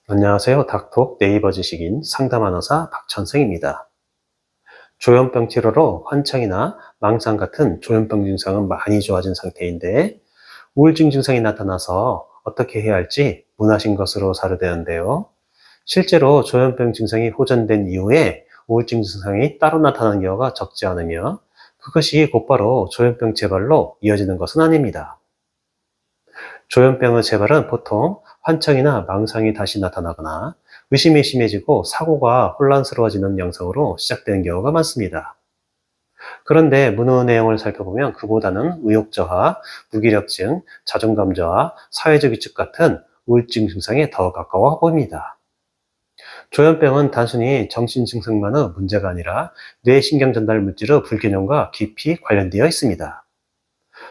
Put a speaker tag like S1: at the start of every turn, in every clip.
S1: 안녕하세요. 닥톡 네이버 지식인 상담한 의사 박천생입니다. 조현병 치료로 환청이나 망상 같은 조현병 증상은 많이 좋아진 상태인데 우울증 증상이 나타나서 어떻게 해야 할지 문하신 것으로 사료되는데요. 실제로 조현병 증상이 호전된 이후에 우울증 증상이 따로 나타나는 경우가 적지 않으며 그것이 곧바로 조현병 재발로 이어지는 것은 아닙니다. 조현병의 재발은 보통 환청이나 망상이 다시 나타나거나 의심이 심해지고 사고가 혼란스러워지는 양상으로 시작되는 경우가 많습니다. 그런데 문의 내용을 살펴보면 그보다는 의욕 저하, 무기력증, 자존감 저하, 사회적 위축 같은 우울증 증상에 더 가까워 보입니다. 조현병은 단순히 정신 증상만의 문제가 아니라 뇌 신경 전달 물질의 불균형과 깊이 관련되어 있습니다.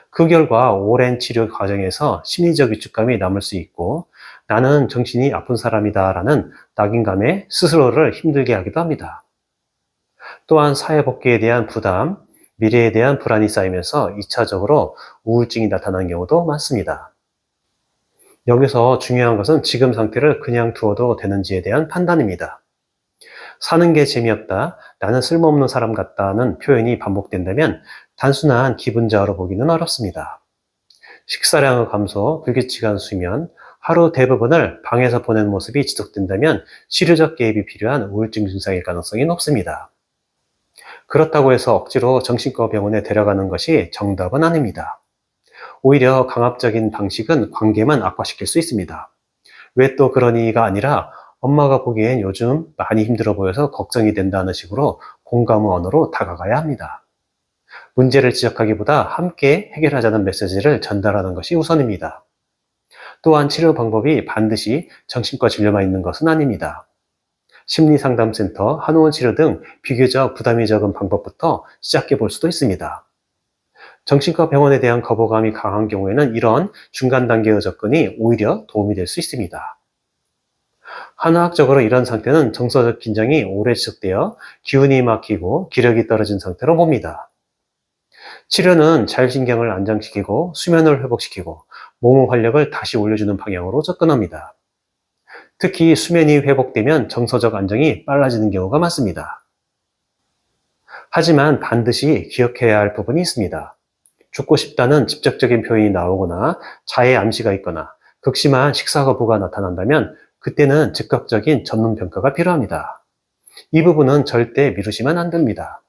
S1: 그 결과 오랜 치료 과정에서 심리적 위축감이 남을 수 있고 나는 정신이 아픈 사람이다라는 낙인감에 스스로를 힘들게 하기도 합니다. 또한 사회 복귀에 대한 부담, 미래에 대한 불안이 쌓이면서 2차적으로 우울증이 나타나는 경우도 많습니다. 여기서 중요한 것은 지금 상태를 그냥 두어도 되는지에 대한 판단입니다. 사는 게 재미없다, 나는 쓸모없는 사람 같다는 표현이 반복된다면 단순한 기분 저하로 보기는 어렵습니다. 식사량의 감소, 불규칙한 수면, 하루 대부분을 방에서 보낸 모습이 지속된다면 치료적 개입이 필요한 우울증 증상일 가능성이 높습니다. 그렇다고 해서 억지로 정신과 병원에 데려가는 것이 정답은 아닙니다. 오히려 강압적인 방식은 관계만 악화시킬 수 있습니다. 왜 또 그러니가 아니라 엄마가 보기엔 요즘 많이 힘들어 보여서 걱정이 된다는 식으로 공감의 언어로 다가가야 합니다. 문제를 지적하기보다 함께 해결하자는 메시지를 전달하는 것이 우선입니다. 또한 치료 방법이 반드시 정신과 진료만 있는 것은 아닙니다. 심리상담센터, 한의원 치료 등 비교적 부담이 적은 방법부터 시작해 볼 수도 있습니다. 정신과 병원에 대한 거부감이 강한 경우에는 이런 중간 단계의 접근이 오히려 도움이 될 수 있습니다. 한의학적으로 이런 상태는 정서적 긴장이 오래 지속되어 기운이 막히고 기력이 떨어진 상태로 봅니다. 치료는 자율신경을 안정시키고 수면을 회복시키고 몸의 활력을 다시 올려주는 방향으로 접근합니다. 특히 수면이 회복되면 정서적 안정이 빨라지는 경우가 많습니다. 하지만 반드시 기억해야 할 부분이 있습니다. 죽고 싶다는 직접적인 표현이 나오거나 자해 암시가 있거나 극심한 식사 거부가 나타난다면 그때는 즉각적인 전문 평가가 필요합니다. 이 부분은 절대 미루시면 안 됩니다.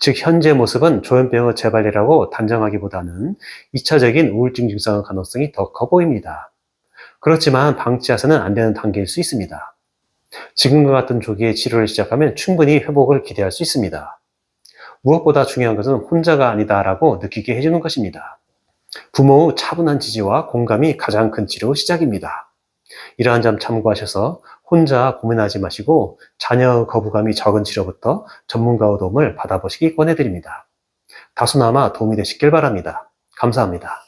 S1: 즉 현재 모습은 조현병의 재발이라고 단정하기보다는 2차적인 우울증 증상의 가능성이 더 커 보입니다. 그렇지만 방치해서는 안 되는 단계일 수 있습니다. 지금과 같은 조기에 치료를 시작하면 충분히 회복을 기대할 수 있습니다. 무엇보다 중요한 것은 혼자가 아니다라고 느끼게 해주는 것입니다. 부모의 차분한 지지와 공감이 가장 큰 치료 시작입니다. 이러한 점 참고하셔서 혼자 고민하지 마시고 자녀의 거부감이 적은 치료부터 전문가의 도움을 받아보시기 권해드립니다. 다소나마 도움이 되시길 바랍니다. 감사합니다.